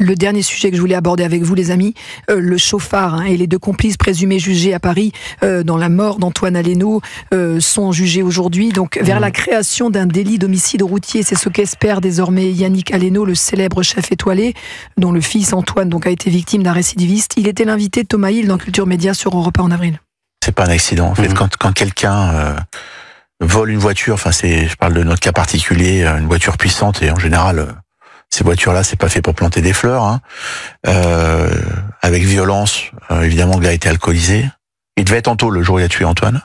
Le dernier sujet que je voulais aborder avec vous, les amis, le chauffard et les 2 complices présumés jugés à Paris dans la mort d'Antoine Aleno sont jugés aujourd'hui. Donc vers la création d'un délit d'homicide routier, c'est ce qu'espère désormais Yannick Aleno, le célèbre chef étoilé, dont le fils Antoine donc a été victime d'un récidiviste. Il était l'invité de Thomas Hill dans Culture Média sur Europe 1 en avril. C'est pas un accident. En fait, quand quelqu'un vole une voiture, enfin je parle de notre cas particulier, une voiture puissante, et en général, ces voitures-là, c'est pas fait pour planter des fleurs, hein. Avec violence, évidemment, que il a été alcoolisé. Il devait être en tôle le jour où il a tué Antoine.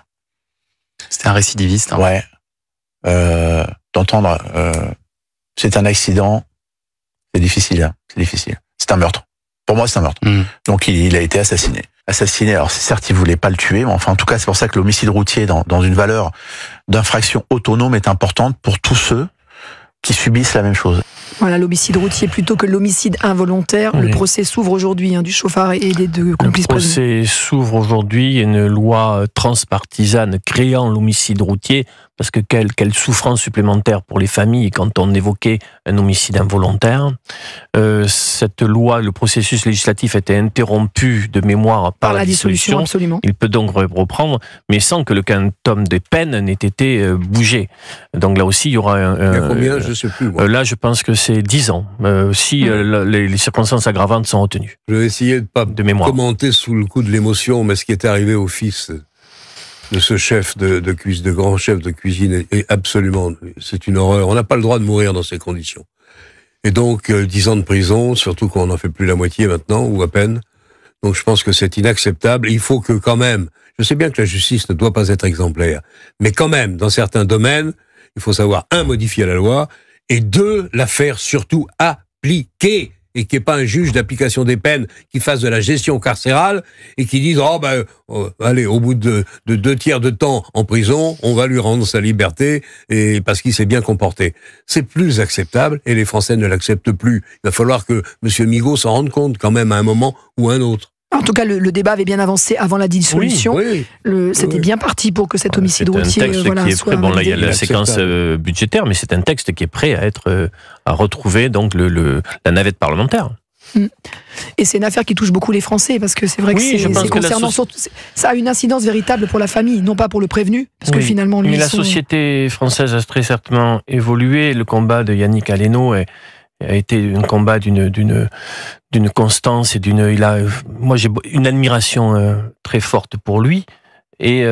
C'était un récidiviste. Hein. Ouais. D'entendre, c'est un accident, c'est difficile, hein. C'est difficile. C'est un meurtre. Pour moi, c'est un meurtre. Donc, il a été assassiné. Alors, certes, il voulait pas le tuer, mais enfin, en tout cas, c'est pour ça que l'homicide routier, dans une valeur d'infraction autonome, est importante pour tous ceux qui subissent la même chose. Voilà, l'homicide routier plutôt que l'homicide involontaire. Oui. Le procès s'ouvre aujourd'hui du chauffard et des 2 complices présumés. Le procès s'ouvre aujourd'hui, une loi transpartisane créant l'homicide routier, parce que quelle souffrance supplémentaire pour les familles quand on évoquait un homicide involontaire. Cette loi, le processus législatif a été interrompu de mémoire par la dissolution. Absolument. Il peut donc reprendre, mais sans que le quantum des peines n'ait été bougé. Donc là aussi, il y aura il y a combien, je ne sais plus. Moi. Là, je pense que c'est 10 ans, si les circonstances aggravantes sont retenues. Je vais essayer de ne pas commenter sous le coup de l'émotion, mais ce qui est arrivé au fils de ce chef de grand chef de cuisine est absolument, c'est une horreur. On n'a pas le droit de mourir dans ces conditions. Et donc 10 ans de prison, surtout qu'on n'en fait plus la moitié maintenant, ou à peine. Donc je pense que c'est inacceptable. Il faut que quand même, je sais bien que la justice ne doit pas être exemplaire, mais quand même, dans certains domaines, il faut savoir, 1, modifier la loi, et 2, la faire surtout appliquer. Et qu'il n'y ait pas un juge d'application des peines qui fasse de la gestion carcérale et qui dise allez, au bout de 2 tiers de temps en prison, on va lui rendre sa liberté et parce qu'il s'est bien comporté. C'est plus acceptable et les Français ne l'acceptent plus. Il va falloir que M. Migaud s'en rende compte quand même à un moment ou à un autre. En tout cas, le débat avait bien avancé avant la dissolution. C'était bien parti pour que cet homicide routier soit... Bon, là, il y a la séquence budgétaire, mais c'est un texte qui est prêt à être à retrouver donc la navette parlementaire. Et c'est une affaire qui touche beaucoup les Français, parce que c'est vrai que c'est concernant... Ça a une incidence véritable pour la famille, non pas pour le prévenu, parce que finalement... Mais la société française a très certainement évolué. Le combat de Yannick Aleno a été un combat d'une constance et moi j'ai une admiration très forte pour lui et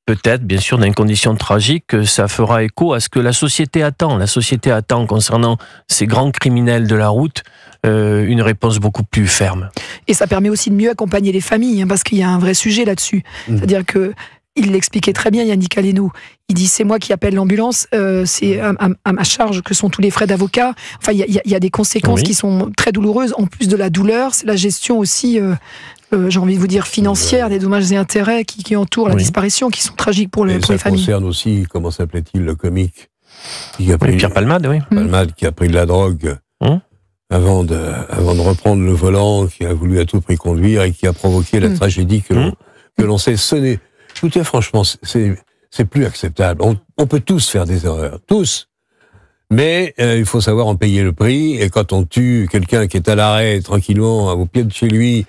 peut-être bien sûr dans une condition tragique ça fera écho à ce que la société attend concernant ces grands criminels de la route, une réponse beaucoup plus ferme. Et ça permet aussi de mieux accompagner les familles, parce qu'il y a un vrai sujet là-dessus. C'est-à-dire que il l'expliquait très bien, Yannick Aleno. Il dit, c'est moi qui appelle l'ambulance, c'est à ma charge que sont tous les frais d'avocat. Enfin, il y a des conséquences qui sont très douloureuses. En plus de la douleur, c'est la gestion aussi, j'ai envie de vous dire, financière, des dommages et intérêts qui entourent la disparition, qui sont tragiques pour les familles. Ça concerne aussi, comment s'appelait-il, le comique Pierre Palmade, Palmade, qui a pris de la drogue avant de reprendre le volant, qui a voulu à tout prix conduire et qui a provoqué la tragédie que l'on sait. Écoutez, franchement, c'est plus acceptable. On peut tous faire des erreurs, tous. Mais il faut savoir en payer le prix. Et quand on tue quelqu'un qui est à l'arrêt, tranquillement, au pied de chez lui,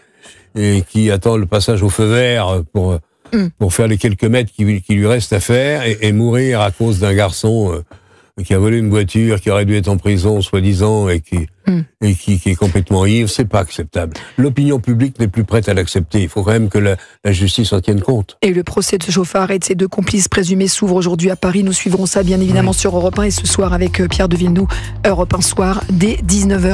et qui attend le passage au feu vert pour faire les quelques mètres qui lui restent à faire, et mourir à cause d'un garçon qui a volé une voiture, qui aurait dû être en prison, soi-disant, et qui est complètement ivre, c'est pas acceptable. L'opinion publique n'est plus prête à l'accepter. Il faut quand même que la justice en tienne compte. Et le procès de ce chauffard et de ses 2 complices présumés s'ouvre aujourd'hui à Paris. Nous suivrons ça bien évidemment sur Europe 1 et ce soir avec Pierre de Villeneuve, Europe 1 soir, dès 19h.